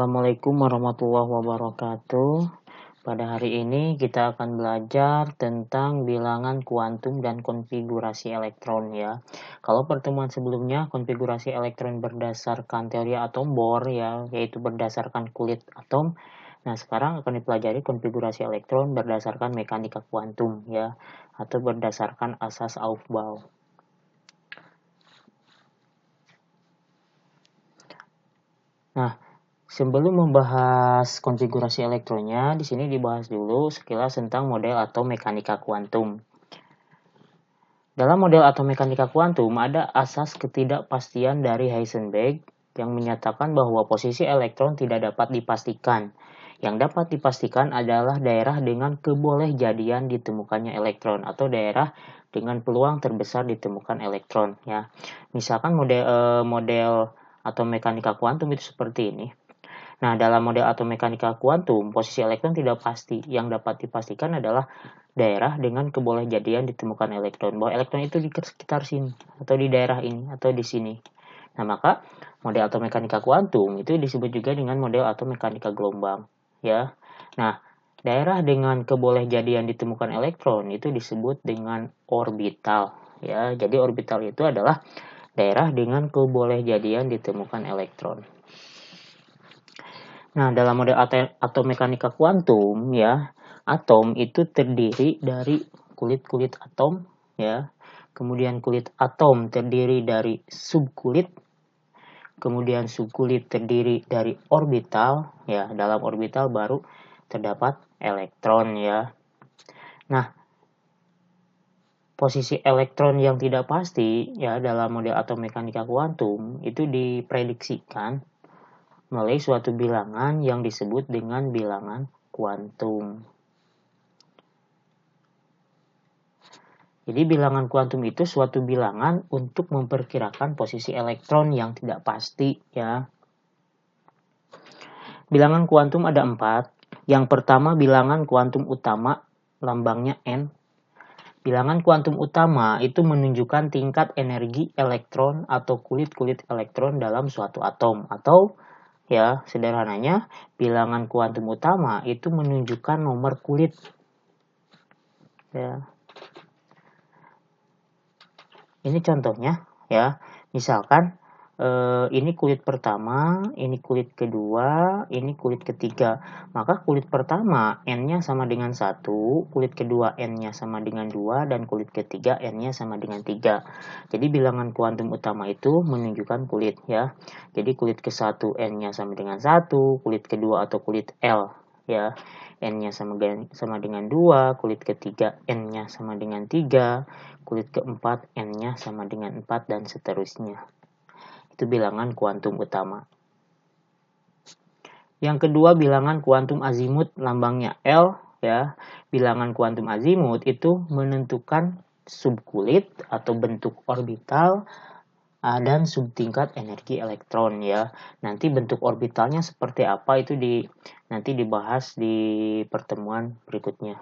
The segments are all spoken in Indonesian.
Assalamualaikum warahmatullahi wabarakatuh. Pada hari ini kita akan belajar tentang bilangan kuantum dan konfigurasi elektron ya. Kalau pertemuan sebelumnya konfigurasi elektron berdasarkan teori atom Bohr ya, yaitu berdasarkan kulit atom. Nah, sekarang akan dipelajari konfigurasi elektron berdasarkan mekanika kuantum ya, atau berdasarkan asas Aufbau. Nah, sebelum membahas konfigurasi elektronnya, di sini dibahas dulu sekilas tentang model atau mekanika kuantum. Dalam model atau mekanika kuantum, ada asas ketidakpastian dari Heisenberg yang menyatakan bahwa posisi elektron tidak dapat dipastikan. Yang dapat dipastikan adalah daerah dengan kebolehjadian ditemukannya elektron atau daerah dengan peluang terbesar ditemukan elektron ya. Misalkan model atau mekanika kuantum itu seperti ini. Nah, dalam model atau mekanika kuantum, posisi elektron tidak pasti. Yang dapat dipastikan adalah daerah dengan kebolehjadian ditemukan elektron. Bahwa elektron itu di sekitar sini, atau di daerah ini, atau di sini. Nah, maka model atau mekanika kuantum itu disebut juga dengan model atau mekanika gelombang. Ya. Nah, daerah dengan kebolehjadian ditemukan elektron itu disebut dengan orbital. Ya, jadi orbital itu adalah daerah dengan kebolehjadian ditemukan elektron. Nah, dalam model atom mekanika kuantum ya, atom itu terdiri dari kulit-kulit atom ya. Kemudian kulit atom terdiri dari subkulit. Kemudian subkulit terdiri dari orbital ya. Dalam orbital baru terdapat elektron ya. Nah, posisi elektron yang tidak pasti ya dalam model atom mekanika kuantum itu diprediksikan melalui suatu bilangan yang disebut dengan bilangan kuantum. Jadi bilangan kuantum itu suatu bilangan untuk memperkirakan posisi elektron yang tidak pasti ya. Bilangan kuantum ada 4. Yang pertama bilangan kuantum utama, lambangnya N. Bilangan kuantum utama itu menunjukkan tingkat energi elektron atau kulit-kulit elektron dalam suatu atom, atau ya, sederhananya, bilangan kuantum utama itu menunjukkan nomor kulit. Ya. Ini contohnya, ya. Misalkan ini kulit pertama, ini kulit kedua, ini kulit ketiga. Maka kulit pertama N-nya sama dengan 1, kulit kedua N-nya sama dengan 2, dan kulit ketiga N-nya sama dengan 3. Jadi bilangan kuantum utama itu menunjukkan kulit ya. Jadi kulit ke-1 N-nya sama dengan 1, kulit kedua atau kulit L ya, N-nya sama dengan 2, kulit ketiga N-nya sama dengan 3, kulit keempat N-nya sama dengan 4, dan seterusnya. Itu bilangan kuantum utama. Yang kedua bilangan kuantum azimut, lambangnya L ya. Bilangan kuantum azimut itu menentukan subkulit atau bentuk orbital dan subtingkat energi elektron ya. Nanti bentuk orbitalnya seperti apa itu nanti dibahas di pertemuan berikutnya.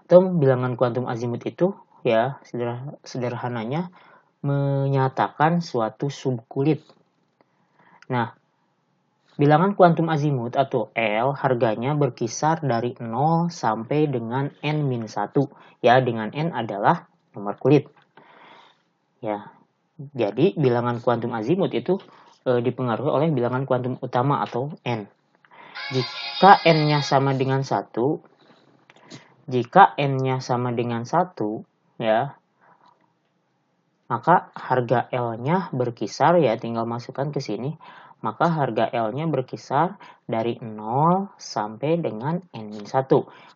Atau bilangan kuantum azimut itu ya sederhananya menyatakan suatu subkulit. Nah, bilangan kuantum azimut atau L harganya berkisar dari 0 sampai dengan N-1. Ya, dengan N adalah nomor kulit. Ya. Jadi, bilangan kuantum azimut itu dipengaruhi oleh bilangan kuantum utama atau N. Jika N-nya sama dengan 1, ya, maka harga L-nya berkisar ya, tinggal masukkan ke sini. Maka harga L-nya berkisar dari 0 sampai dengan N-1.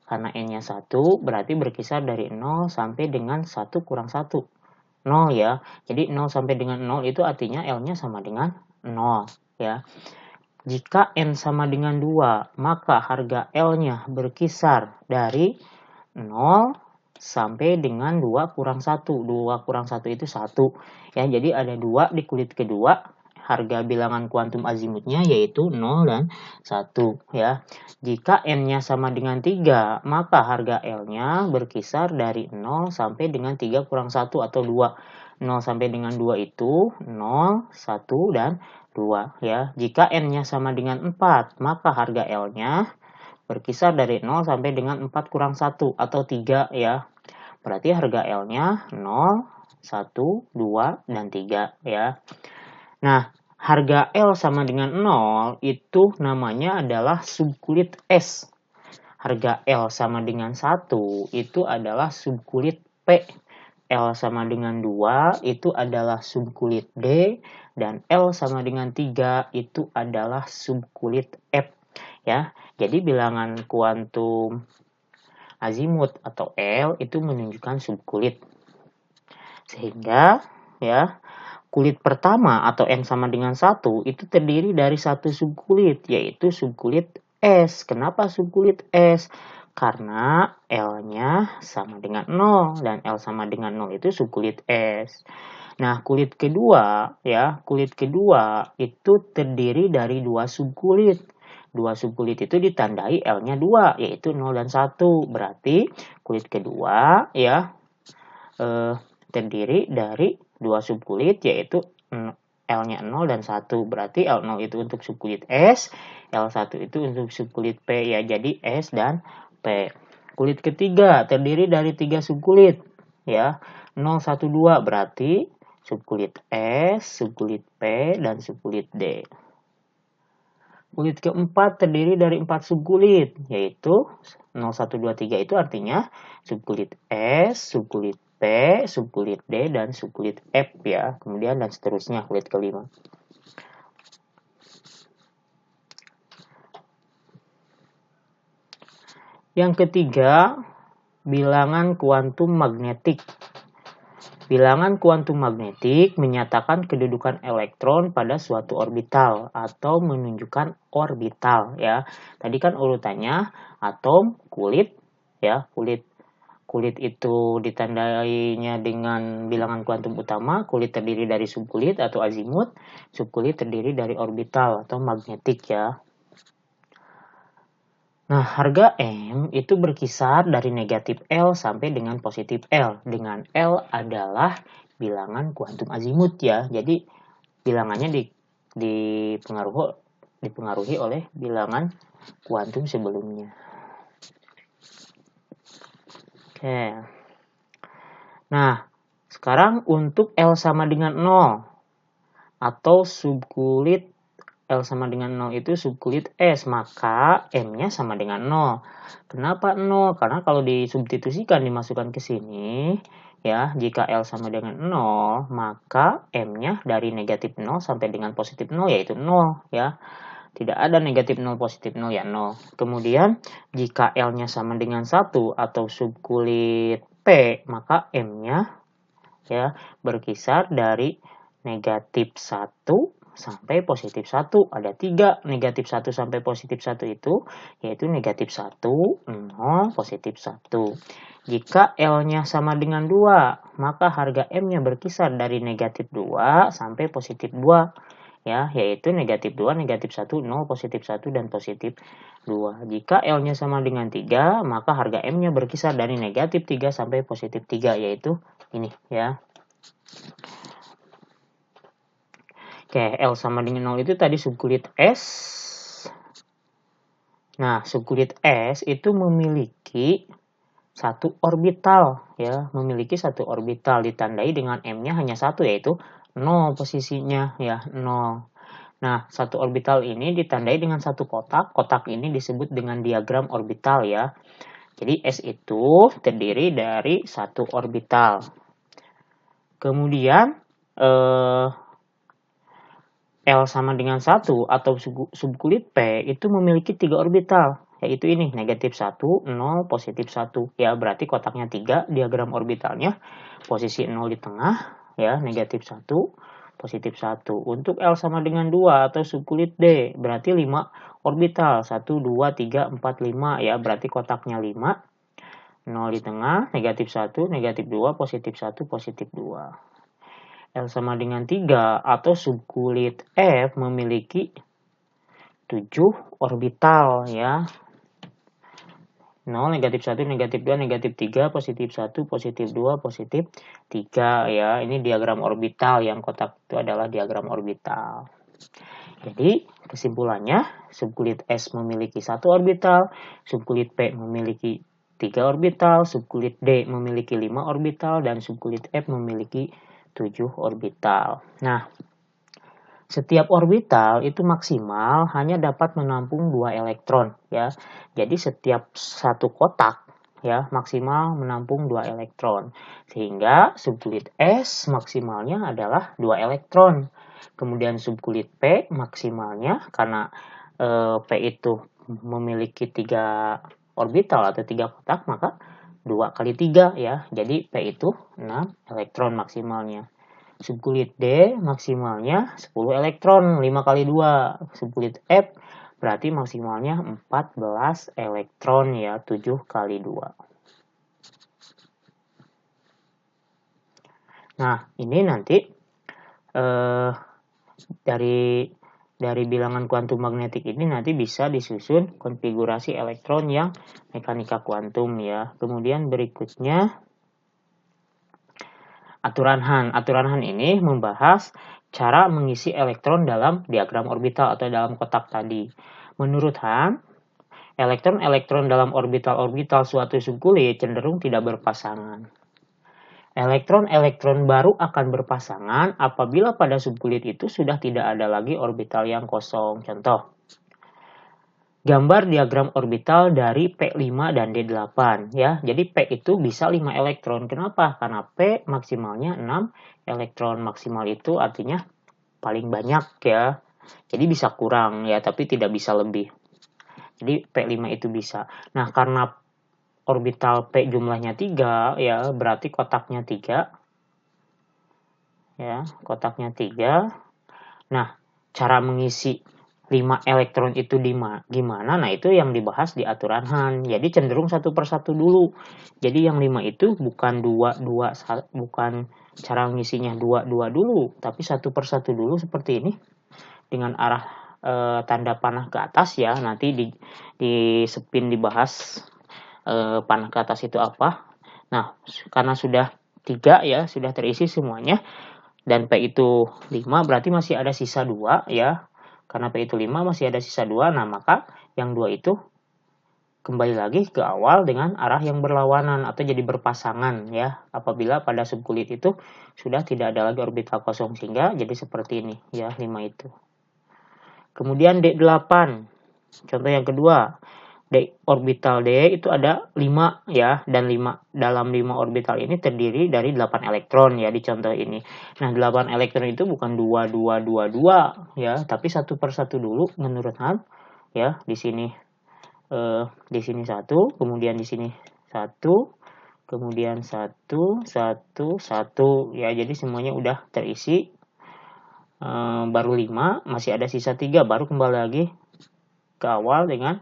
Karena N-nya 1 berarti berkisar dari 0 sampai dengan 1 kurang 1. 0 ya. Jadi 0 sampai dengan 0 itu artinya L-nya sama dengan 0 ya. Jika N sama dengan 2, maka harga L-nya berkisar dari 0 sampai dengan 2 kurang 1. 2 kurang 1 itu 1. Ya, jadi ada 2 di kulit kedua. Harga bilangan kuantum azimutnya yaitu 0 dan 1. Ya. Jika N-nya sama dengan 3, maka harga L-nya berkisar dari 0 sampai dengan 3 kurang 1 atau 2. 0 sampai dengan 2 itu 0, 1, dan 2 ya. Jika N-nya sama dengan 4, maka harga L-nya berkisar dari 0 sampai dengan 4 kurang 1 atau 3 ya. Berarti harga L-nya 0, 1, 2, dan 3 ya. Nah, harga L sama dengan 0 itu namanya adalah subkulit S. Harga L sama dengan 1 itu adalah subkulit P. L sama dengan 2 itu adalah subkulit D, dan L sama dengan 3 itu adalah subkulit F ya. Jadi bilangan kuantum azimut atau L itu menunjukkan subkulit. Sehingga ya, kulit pertama atau N sama dengan 1 itu terdiri dari satu subkulit, yaitu subkulit S. Kenapa subkulit S? Karena L-nya sama dengan 0 dan L sama dengan 0 itu subkulit S. Nah, kulit kedua ya, kulit kedua itu terdiri dari dua subkulit. Dua subkulit itu ditandai L-nya 2, yaitu 0 dan 1. Berarti kulit kedua ya terdiri dari dua subkulit, yaitu L-nya 0 dan 1. Berarti L0 itu untuk subkulit S, L1 itu untuk subkulit P ya. Jadi S dan P. Kulit ketiga terdiri dari 3 subkulit ya. 0, 1, 2 berarti subkulit S, subkulit P, dan subkulit D. Kulit keempat terdiri dari 4 subkulit, yaitu 0, 1, 2, 3 itu artinya subkulit S, subkulit P, subkulit D, dan subkulit F ya. Kemudian dan seterusnya kulit kelima. Yang ketiga, bilangan kuantum magnetik. Bilangan kuantum magnetik menyatakan kedudukan elektron pada suatu orbital atau menunjukkan orbital ya. Tadi kan urutannya atom, kulit ya, kulit itu ditandainya dengan bilangan kuantum utama, kulit terdiri dari subkulit atau azimut, subkulit terdiri dari orbital atau magnetik ya. Nah, harga M itu berkisar dari negatif L sampai dengan positif L. Dengan L adalah bilangan kuantum azimut ya. Jadi bilangannya dipengaruhi oleh bilangan kuantum sebelumnya. Oke. Nah, sekarang untuk L sama dengan 0 atau subkulit L sama dengan 0 itu subkulit S, maka M-nya sama dengan 0. Kenapa 0? Karena kalau disubstitusikan, dimasukkan ke sini, ya, jika L sama dengan 0, maka M-nya dari negatif 0 sampai dengan positif 0, yaitu 0, ya. Tidak ada negatif 0, positif 0, ya 0. Kemudian, jika L-nya sama dengan 1 atau subkulit P, maka M-nya ya berkisar dari negatif 1 sampai positif 1. Ada 3 negatif 1 sampai positif 1 itu, yaitu negatif 1, 0, positif 1. Jika L-nya sama dengan 2, maka harga M-nya berkisar dari negatif 2 sampai positif 2. Ya, yaitu negatif 2, negatif 1, 0, positif 1, dan positif 2. Jika L-nya sama dengan 3, maka harga M-nya berkisar dari negatif 3 sampai positif 3, yaitu ini ya. Oke, L sama dengan 0 itu tadi subkulit S. Nah, subkulit S itu memiliki satu orbital ya, memiliki satu orbital ditandai dengan M-nya hanya satu, yaitu 0 posisinya ya, 0. Nah, satu orbital ini ditandai dengan satu kotak. Kotak ini disebut dengan diagram orbital ya. Jadi S itu terdiri dari satu orbital. Kemudian L sama dengan 1 atau subkulit P itu memiliki 3 orbital, yaitu ini, negatif 1, 0, positif 1. Ya, berarti kotaknya 3, diagram orbitalnya posisi 0 di tengah, ya, negatif 1, positif 1. Untuk L sama dengan 2 atau subkulit D, berarti 5 orbital, 1, 2, 3, 4, 5, ya, berarti kotaknya 5, 0 di tengah, negatif 1, negatif 2, positif 1, positif 2. L sama dengan 3 atau subkulit F memiliki 7 orbital ya. 0, negatif 1, negatif 2, negatif 3, positif 1, positif 2, positif 3 ya. Ini diagram orbital, yang kotak itu adalah diagram orbital. Jadi, kesimpulannya, subkulit S memiliki 1 orbital, subkulit P memiliki 3 orbital, subkulit D memiliki 5 orbital, dan subkulit F memiliki 7 orbital. Nah, setiap orbital itu maksimal hanya dapat menampung 2 elektron, ya. Jadi, setiap satu kotak, ya, maksimal menampung 2 elektron. Sehingga subkulit S maksimalnya adalah 2 elektron. Kemudian subkulit P maksimalnya karena P itu memiliki 3 orbital atau 3 kotak, maka 2 kali 3 ya. Jadi P itu 6 elektron maksimalnya. Subkulit D maksimalnya 10 elektron, 5 kali 2. Subkulit F berarti maksimalnya 14 elektron ya, 7 kali 2. Nah, ini nanti dari bilangan kuantum magnetik ini nanti bisa disusun konfigurasi elektron yang mekanika kuantum ya. Kemudian berikutnya aturan Hahn. Aturan Hahn ini membahas cara mengisi elektron dalam diagram orbital atau dalam kotak tadi. Menurut Hahn, elektron-elektron dalam orbital-orbital suatu subkulit cenderung tidak berpasangan. Elektron-elektron baru akan berpasangan apabila pada subkulit itu sudah tidak ada lagi orbital yang kosong. Contoh, gambar diagram orbital dari P5 dan D8 ya. Jadi P itu bisa 5 elektron. Kenapa? Karena P maksimalnya 6 elektron. Maksimal itu artinya paling banyak ya. Jadi bisa kurang ya, tapi tidak bisa lebih. Jadi P5 itu bisa. Nah, karena orbital P jumlahnya 3 ya, berarti kotaknya 3. Ya, kotaknya 3. Nah, cara mengisi 5 elektron itu gimana? Nah, itu yang dibahas di aturan Hahn. Jadi cenderung satu persatu dulu. Jadi yang 5 itu bukan bukan cara mengisinya 2 dulu, tapi satu persatu dulu seperti ini dengan arah tanda panah ke atas ya. Nanti di spin dibahas panah ke atas itu apa. Nah, karena sudah 3 ya, sudah terisi semuanya, dan P itu 5, berarti masih ada sisa 2 ya. Karena P itu 5, masih ada sisa 2, nah maka yang 2 itu kembali lagi ke awal dengan arah yang berlawanan atau jadi berpasangan ya. Apabila pada subkulit itu sudah tidak ada lagi orbital kosong, sehingga jadi seperti ini ya, 5 itu. Kemudian D8, contoh yang kedua. Orbital D itu ada 5 ya, dan dalam 5 orbital ini terdiri dari 8 elektron ya di contoh ini. Nah, 8 elektron itu bukan 2 ya, tapi satu persatu dulu menurut Hahn ya. Di sini 1, kemudian di sini 1, kemudian 1 ya. Jadi semuanya udah terisi. Baru 5, masih ada sisa 3, baru kembali lagi ke awal dengan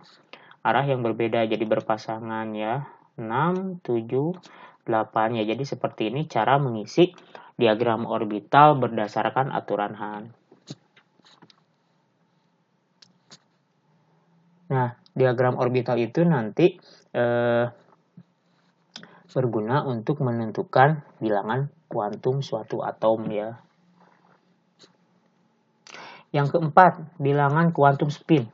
arah yang berbeda, jadi berpasangan ya. 6, 7, 8 ya. Jadi seperti ini cara mengisi diagram orbital berdasarkan aturan Hahn. Nah, diagram orbital itu nanti berguna untuk menentukan bilangan kuantum suatu atom ya. Yang keempat, bilangan kuantum spin.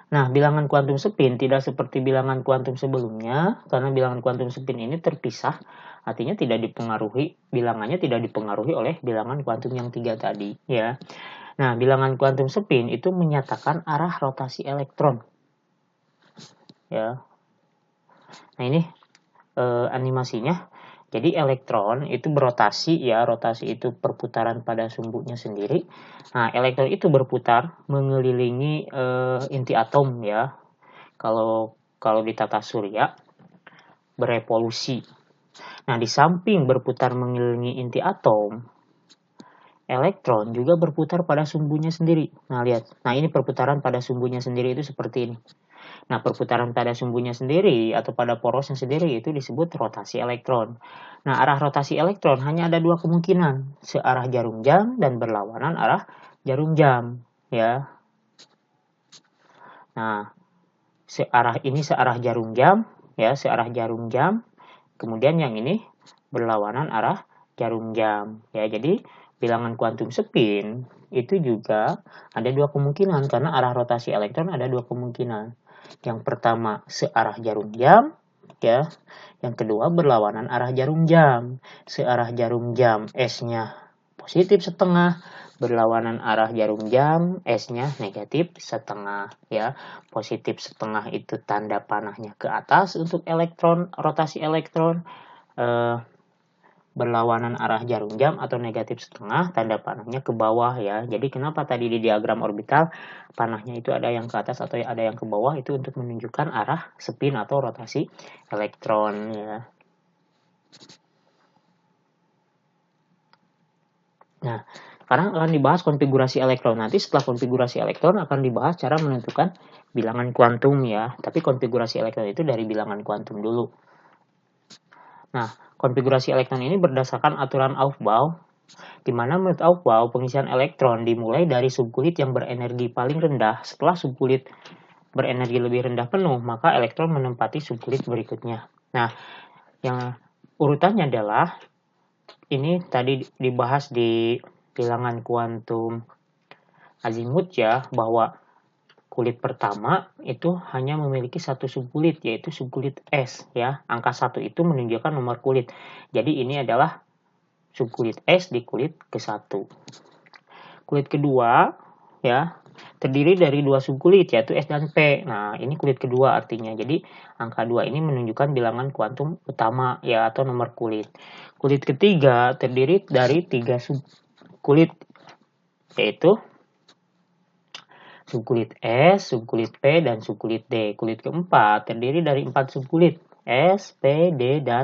Nah, bilangan kuantum spin tidak seperti bilangan kuantum sebelumnya, karena bilangan kuantum spin ini terpisah, artinya bilangannya tidak dipengaruhi oleh bilangan kuantum yang 3 tadi, ya. Nah, bilangan kuantum spin itu menyatakan arah rotasi elektron, ya. Nah, ini animasinya. Jadi elektron itu berotasi ya, rotasi itu perputaran pada sumbunya sendiri. Nah, elektron itu berputar mengelilingi inti atom ya. Kalau di tata surya berevolusi. Nah, di samping berputar mengelilingi inti atom, elektron juga berputar pada sumbunya sendiri. Nah, lihat. Nah, ini perputaran pada sumbunya sendiri itu seperti ini. Nah, perputaran pada sumbunya sendiri atau pada porosnya sendiri itu disebut rotasi elektron. Nah, arah rotasi elektron hanya ada 2 kemungkinan, searah jarum jam dan berlawanan arah jarum jam, ya. Nah, searah jarum jam, ya, searah jarum jam. Kemudian yang ini berlawanan arah jarum jam, ya. Jadi bilangan kuantum spin itu juga ada dua kemungkinan, karena arah rotasi elektron ada dua kemungkinan. Yang pertama searah jarum jam, ya. Yang kedua berlawanan arah jarum jam. Searah jarum jam S-nya positif setengah, berlawanan arah jarum jam S-nya negatif setengah, ya. Positif setengah itu tanda panahnya ke atas untuk elektron, rotasi elektron. Berlawanan arah jarum jam atau negatif setengah, tanda panahnya ke bawah, ya. Jadi kenapa tadi di diagram orbital panahnya itu ada yang ke atas atau ada yang ke bawah, itu untuk menunjukkan arah spin atau rotasi elektron, ya. Nah, sekarang akan dibahas konfigurasi elektron. Nanti setelah konfigurasi elektron akan dibahas cara menentukan bilangan kuantum, ya. Tapi konfigurasi elektron itu dari bilangan kuantum dulu. Nah, konfigurasi elektron ini berdasarkan aturan Aufbau, di mana menurut Aufbau pengisian elektron dimulai dari subkulit yang berenergi paling rendah. Setelah subkulit berenergi lebih rendah penuh, maka elektron menempati subkulit berikutnya. Nah, yang urutannya adalah, ini tadi dibahas di bilangan kuantum azimuth, ya, bahwa kulit pertama itu hanya memiliki satu subkulit, yaitu subkulit S, ya. Angka 1 itu menunjukkan nomor kulit. Jadi ini adalah subkulit S di kulit ke-1. Kulit kedua, ya, terdiri dari dua subkulit, yaitu S dan P. Nah, ini kulit kedua artinya. Jadi angka 2 ini menunjukkan bilangan kuantum utama, ya, atau nomor kulit. Kulit ketiga terdiri dari 3 subkulit, yaitu subkulit S, subkulit P, dan subkulit D. Kulit keempat terdiri dari 4 subkulit, S, P, D, dan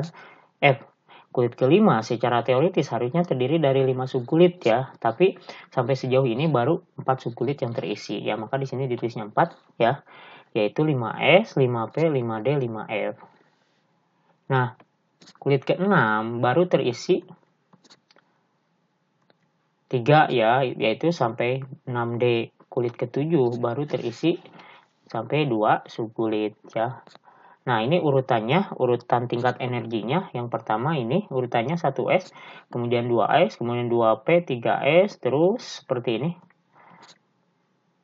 F. Kulit kelima secara teoritis harusnya terdiri dari 5 subkulit, ya. Tapi sampai sejauh ini baru 4 subkulit yang terisi. Ya, maka di sini ditulisnya 4, ya. Yaitu 5S, 5P, 5D, 5F. Nah, kulit ke-6 baru terisi 3, ya, yaitu sampai 6D. Kulit ke-7 baru terisi sampai 2 subkulit, ya. Nah, ini urutannya, urutan tingkat energinya. Yang pertama ini urutannya 1S, kemudian 2S, kemudian 2P, 3S, terus seperti ini.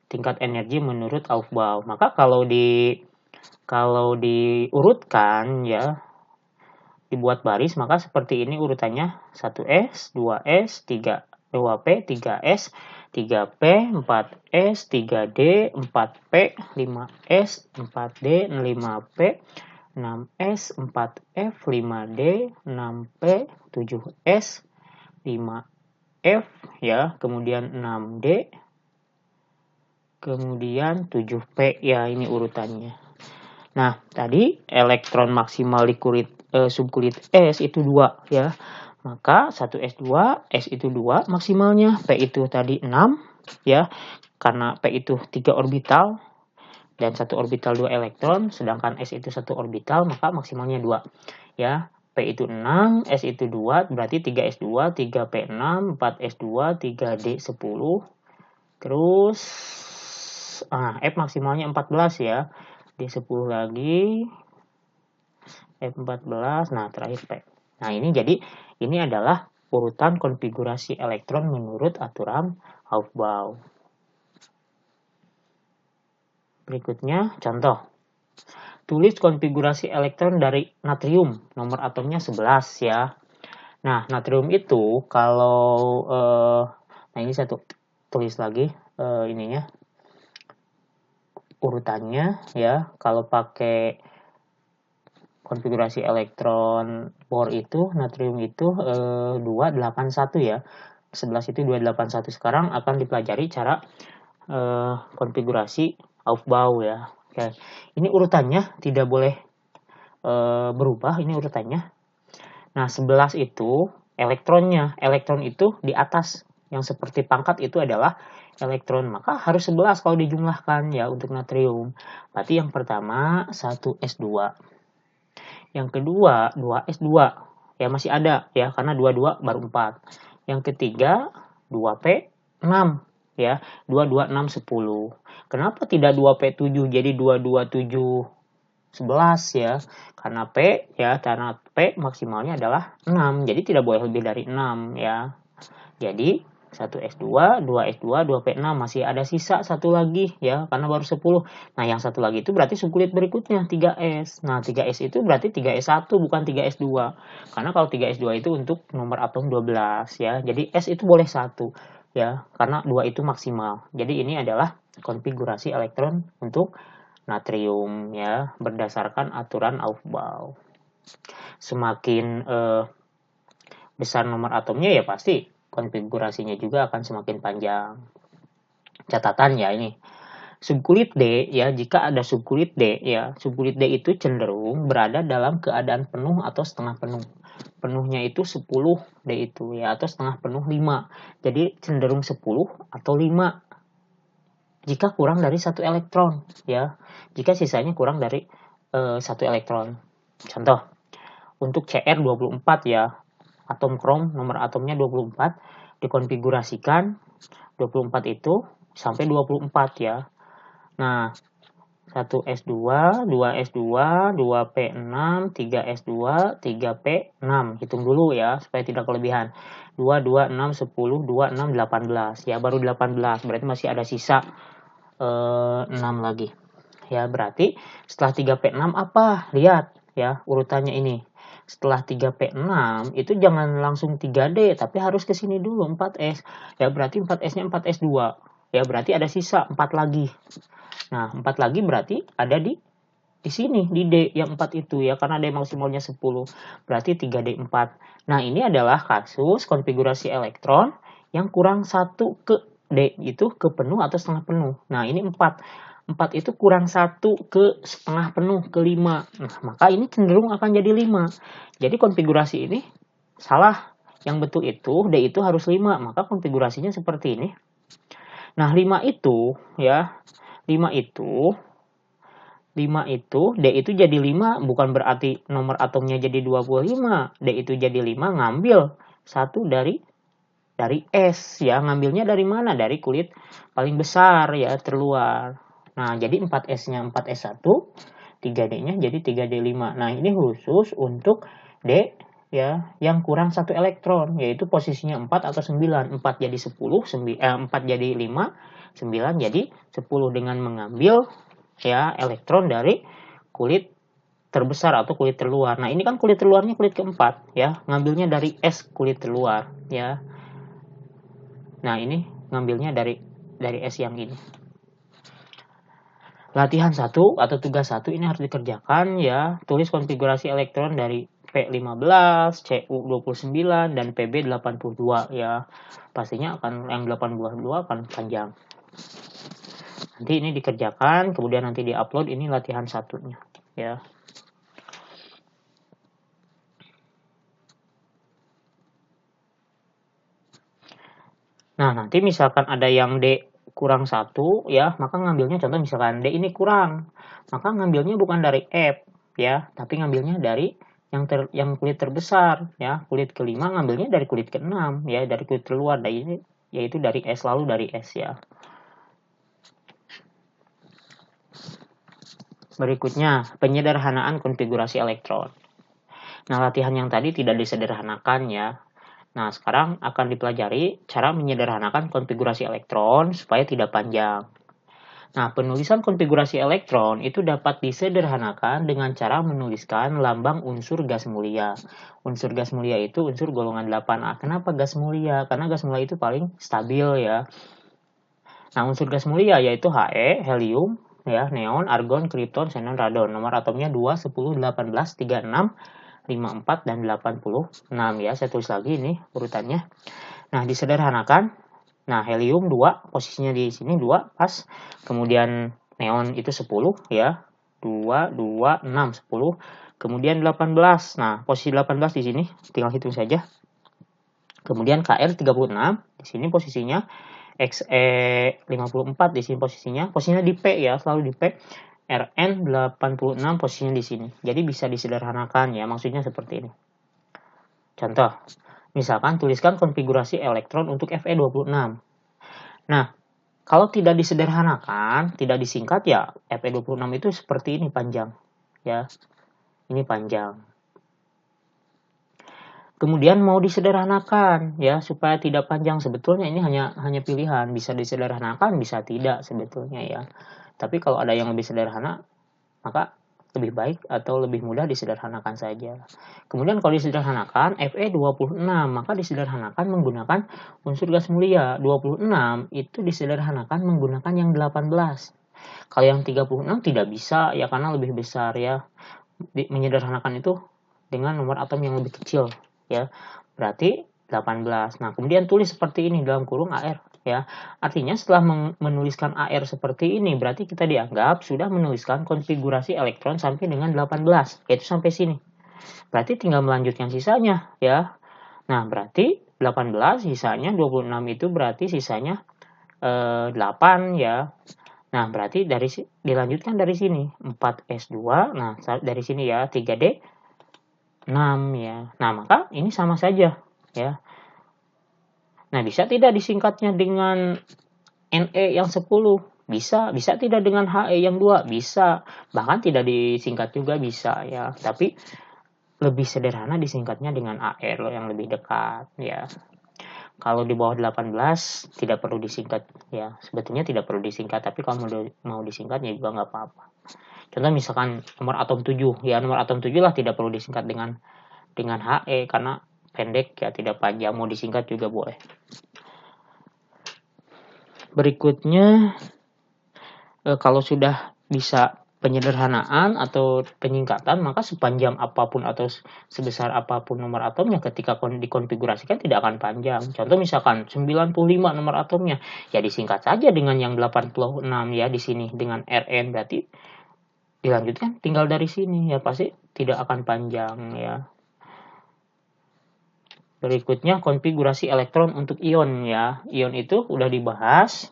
Tingkat energi menurut Aufbau. Maka kalau diurutkan, ya, dibuat baris, maka seperti ini urutannya: 1S, 2S, 2P, 3S, 3P, 4S, 3D, 4P, 5S, 4D, 5P, 6S, 4F, 5D, 6P, 7S, 5F, ya, kemudian 6D, kemudian 7P, ya, ini urutannya. Nah, tadi elektron maksimal di subkulit S itu 2, ya. Maka 1S2, S itu 2 maksimalnya, P itu tadi 6, ya. Karena P itu 3 orbital dan 1 orbital 2 elektron, sedangkan S itu 1 orbital, maka maksimalnya 2, ya. P itu 6, S itu 2, berarti 3S2, 3P6, 4S2, 3D 10. Terus F maksimalnya 14, ya. D 10 lagi, F14, nah terakhir P. Nah, ini jadi ini adalah urutan konfigurasi elektron menurut aturan Aufbau. Berikutnya contoh. Tulis konfigurasi elektron dari natrium, nomor atomnya 11, ya. Nah, natrium itu kalau nah ini saya tulis lagi ininya, urutannya, ya. Kalau pakai konfigurasi elektron Bohr itu, natrium itu 281, ya. 11 itu 281. Sekarang akan dipelajari cara konfigurasi Aufbau, ya. Oke. Ini urutannya tidak boleh berubah, ini urutannya. Nah, 11 itu elektronnya. Elektron itu di atas, yang seperti pangkat itu adalah elektron. Maka harus 11 kalau dijumlahkan, ya, untuk natrium. Berarti yang pertama 1S2. Yang kedua 2S2, ya, masih ada, ya, karena 22 baru 4. Yang ketiga 2P6, ya, 2, 6, 10. Kenapa tidak 2P7 jadi 227 11, ya? Karena P maksimalnya adalah 6, jadi tidak boleh lebih dari 6, ya. Jadi 1s2, 2s2, 2p6, masih ada sisa satu lagi ya, karena baru 10. Nah, yang satu lagi itu berarti subkulit berikutnya 3s. Nah, 3s itu berarti 3s1 bukan 3s2. Karena kalau 3s2 itu untuk nomor atom 12 ya. Jadi S itu boleh 1 ya, karena 2 itu maksimal. Jadi ini adalah konfigurasi elektron untuk natrium ya, berdasarkan aturan Aufbau. Semakin besar nomor atomnya ya pasti konfigurasinya juga akan semakin panjang. Catatan ya ini. Subkulit D ya, jika ada subkulit D ya, subkulit D itu cenderung berada dalam keadaan penuh atau setengah penuh. Penuhnya itu 10 D itu ya, atau setengah penuh 5. Jadi cenderung 10 atau 5 jika kurang dari 1 elektron ya. Jika sisanya kurang dari 1 elektron. Contoh, untuk Cr24 ya, atom krom nomor atomnya 24, dikonfigurasikan 24 itu sampai 24 ya. Nah, 1s2, 2s2, 2p6, 3s2, 3p6. Hitung dulu ya, supaya tidak kelebihan. 2, 2, 6, 10, 2, 6, 18. Ya, baru 18. Berarti masih ada sisa 6 lagi. Ya, berarti setelah 3p6 apa? Lihat ya, urutannya ini. Setelah 3p6 itu jangan langsung 3D, tapi harus ke sini dulu 4s. Ya, berarti 4s-nya 4s2. Ya, berarti ada sisa 4 lagi. Nah, 4 lagi berarti ada di sini, di D yang 4 itu ya, karena D maksimalnya 10. Berarti 3D4. Nah, ini adalah kasus konfigurasi elektron yang kurang 1 ke D, itu ke penuh atau setengah penuh. Nah, ini 4. 4 itu kurang 1 ke setengah penuh, ke 5. Nah, maka ini cenderung akan jadi 5. Jadi konfigurasi ini salah. Yang betul itu, D itu harus 5. Maka konfigurasinya seperti ini. Nah, 5 itu ya, 5 itu D itu jadi 5 bukan berarti nomor atomnya jadi 25. D itu jadi 5 ngambil 1 dari S ya. Ngambilnya dari mana? Dari kulit paling besar ya, terluar. Nah, jadi 4S-nya 4S1, 3D-nya jadi 3D5. Nah, ini khusus untuk D ya, yang kurang 1 elektron, yaitu posisinya 4 atau 9. 4 jadi 10, 4 jadi 5, 9 jadi 10 dengan mengambil ya elektron dari kulit terbesar atau kulit terluar. Nah, ini kan kulit terluarnya kulit keempat ya, ngambilnya dari S kulit terluar ya. Nah, ini ngambilnya dari S yang ini. Latihan 1 atau tugas 1 ini harus dikerjakan ya. Tulis konfigurasi elektron dari P15, Cu29 dan Pb82 ya. Pastinya akan yang 82 akan panjang. Nanti ini dikerjakan, kemudian nanti diupload, ini latihan satunya ya. Nah, nanti misalkan ada yang D kurang 1 ya, maka ngambilnya contoh misalkan D ini kurang, maka ngambilnya bukan dari F ya, tapi ngambilnya dari yang kulit terbesar ya. Kulit kelima ngambilnya dari kulit keenam ya, dari kulit terluar, yaitu dari S, lalu dari S ya. Berikutnya, penyederhanaan konfigurasi elektron. Nah, latihan yang tadi tidak disederhanakan ya. Nah, sekarang akan dipelajari cara menyederhanakan konfigurasi elektron supaya tidak panjang. Nah, penulisan konfigurasi elektron itu dapat disederhanakan dengan cara menuliskan lambang unsur gas mulia. Unsur gas mulia itu unsur golongan 8A. Kenapa gas mulia? Karena gas mulia itu paling stabil ya. Nah, unsur gas mulia yaitu He, helium, ya, neon, argon, kripton, xenon, radon. Nomor atomnya 2, 10, 18, 36, 54, dan 86 ya. Saya tulis lagi ini urutannya. Nah, disederhanakan. Nah, helium 2, posisinya di sini 2, pas. Kemudian neon itu 10 ya. 2, 2, 6, 10. Kemudian 18. Nah, posisi 18 di sini tinggal hitung saja. Kemudian Kr 36, di sini posisinya Xe 54 di sini posisinya di P ya, selalu di P. Rn 86 posisinya di sini. Jadi bisa disederhanakan ya, maksudnya seperti ini. Contoh, misalkan tuliskan konfigurasi elektron untuk Fe26. Nah, kalau tidak disederhanakan, tidak disingkat ya, Fe26 itu seperti ini panjang. Ya, ini panjang. Kemudian mau disederhanakan ya supaya tidak panjang, sebetulnya ini hanya pilihan, bisa disederhanakan bisa tidak sebetulnya ya. Tapi kalau ada yang lebih sederhana maka lebih baik atau lebih mudah disederhanakan saja. Kemudian kalau disederhanakan Fe26 maka disederhanakan menggunakan unsur gas mulia. 26 itu disederhanakan menggunakan yang 18. Kalau yang 36 tidak bisa ya karena lebih besar ya. Menyederhanakan itu dengan nomor atom yang lebih kecil ya. Berarti 18. Nah, kemudian tulis seperti ini dalam kurung AR ya. Artinya setelah menuliskan AR seperti ini berarti kita dianggap sudah menuliskan konfigurasi elektron sampai dengan 18, yaitu sampai sini. Berarti tinggal melanjutkan sisanya ya. Nah, berarti 18 sisanya 26 itu berarti sisanya 8 ya. Nah, berarti dilanjutkan dari sini 4S2. Nah, dari sini ya 3D 6 ya. Nah, maka ini sama saja ya. Nah, bisa tidak disingkatnya dengan NE yang 10? Bisa tidak dengan HE yang 2? Bisa. Bahkan tidak disingkat juga bisa ya. Tapi lebih sederhana disingkatnya dengan AR yang lebih dekat ya. Kalau di bawah 18 tidak perlu disingkat ya. Sebetulnya tidak perlu disingkat, tapi kalau mau disingkatnya juga nggak apa-apa. Contoh misalkan nomor atom 7 ya, nomor atom 7 lah tidak perlu disingkat dengan HE karena pendek ya, tidak panjang, mau disingkat juga boleh. Berikutnya kalau sudah bisa penyederhanaan atau penyingkatan, maka sepanjang apapun atau sebesar apapun nomor atomnya ketika dikonfigurasikan tidak akan panjang. Contoh misalkan 95 nomor atomnya, ya disingkat saja dengan yang 86 ya di sini dengan Rn, berarti dilanjutkan tinggal dari sini ya, pasti tidak akan panjang ya. Berikutnya konfigurasi elektron untuk ion ya. Ion itu udah dibahas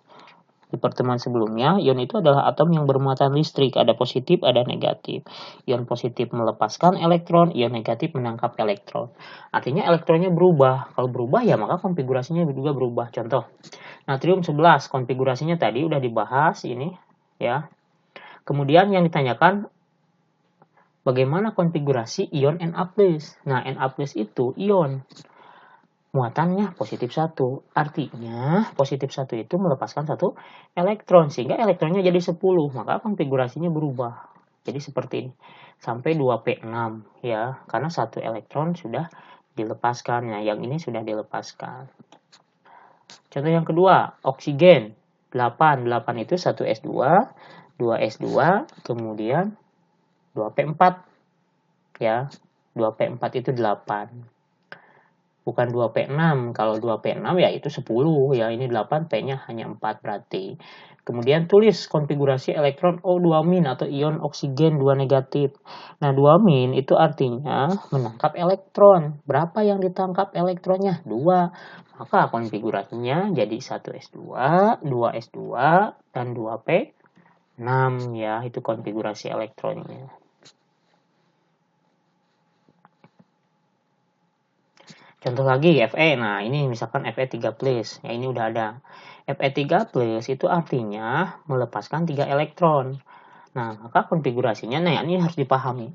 di pertemuan sebelumnya. Ion itu adalah atom yang bermuatan listrik, ada positif, ada negatif. Ion positif melepaskan elektron, ion negatif menangkap elektron. Artinya elektronnya berubah. Kalau berubah ya maka konfigurasinya juga berubah. Contoh, natrium 11 konfigurasinya tadi udah dibahas ini ya. Kemudian yang ditanyakan bagaimana konfigurasi ion Na+. Nah, Na+ itu ion muatannya positif 1. Artinya positif 1 itu melepaskan 1 elektron sehingga elektronnya jadi 10. Maka konfigurasinya berubah. Jadi seperti ini. Sampai 2p6 ya. Karena 1 elektron sudah dilepaskan. Nah, yang ini sudah dilepaskan. Contoh yang kedua, oksigen 8. 8 itu 1s2, 2s2, kemudian 2p4 ya. 2p4 itu 8. Bukan 2p6. Kalau 2p6 ya itu 10 ya. Ini 8, p-nya hanya 4 berarti. Kemudian tulis konfigurasi elektron O2- atau ion oksigen 2 negatif. Nah, 2- itu artinya menangkap elektron. Berapa yang ditangkap elektronnya? 2. Maka konfigurasinya jadi 1s2, 2s2, dan 2p6 ya. Itu konfigurasi elektronnya. Contoh lagi Fe. Nah, ini misalkan Fe3+. Ya, ini udah ada. Fe3+ itu artinya melepaskan 3 elektron. Nah, maka konfigurasinya ini harus dipahami.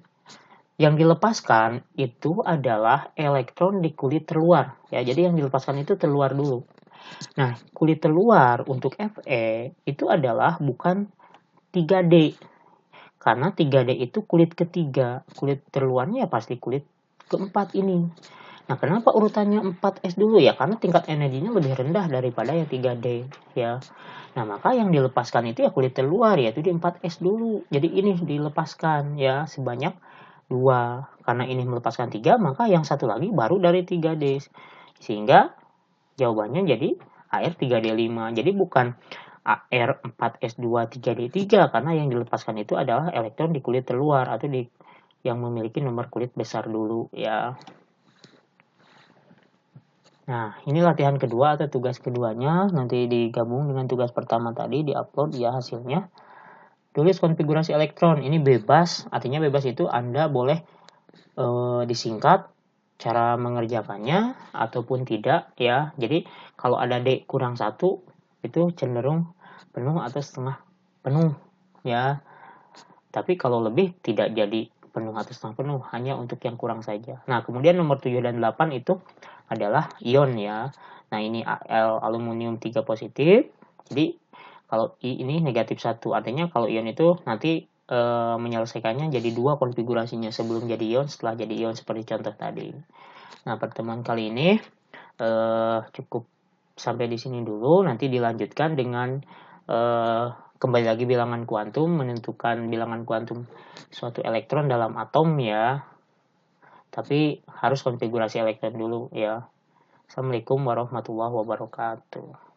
Yang dilepaskan itu adalah elektron di kulit terluar. Ya, jadi yang dilepaskan itu terluar dulu. Nah, kulit terluar untuk Fe itu adalah bukan 3D. Karena 3D itu kulit ketiga. Kulit terluarnya ya pasti kulit keempat ini. Nah, kenapa urutannya 4S dulu ya? Karena tingkat energinya lebih rendah daripada yang 3D ya. Nah, maka yang dilepaskan itu ya kulit terluar, yaitu di 4S dulu. Jadi ini dilepaskan ya sebanyak 2. Karena ini melepaskan 3, maka yang satu lagi baru dari 3D. Sehingga jawabannya jadi AR3D5. Jadi bukan AR4S2 3D3 karena yang dilepaskan itu adalah elektron di kulit terluar atau yang memiliki nomor kulit besar dulu ya. Nah, ini latihan kedua atau tugas keduanya. Nanti digabung dengan tugas pertama tadi, diupload ya hasilnya. Tulis konfigurasi elektron. Ini bebas, artinya bebas itu Anda boleh disingkat cara mengerjakannya ataupun tidak ya. Jadi kalau ada D kurang 1 itu cenderung penuh atau setengah penuh ya. Tapi kalau lebih tidak jadi penuh atau setengah penuh, hanya untuk yang kurang saja. Nah, kemudian nomor 7 dan 8 itu adalah ion ya. Nah, ini Al aluminium 3 positif. Jadi kalau I ini negatif 1, artinya kalau ion itu nanti menyelesaikannya jadi 2 konfigurasinya, sebelum jadi ion, setelah jadi ion, seperti contoh tadi. Nah, pertemuan kali ini cukup sampai di sini dulu. Nanti dilanjutkan dengan kembali lagi bilangan kuantum, menentukan bilangan kuantum suatu elektron dalam atom ya. Tapi harus konfigurasi elektron dulu ya. Assalamualaikum warahmatullahi wabarakatuh.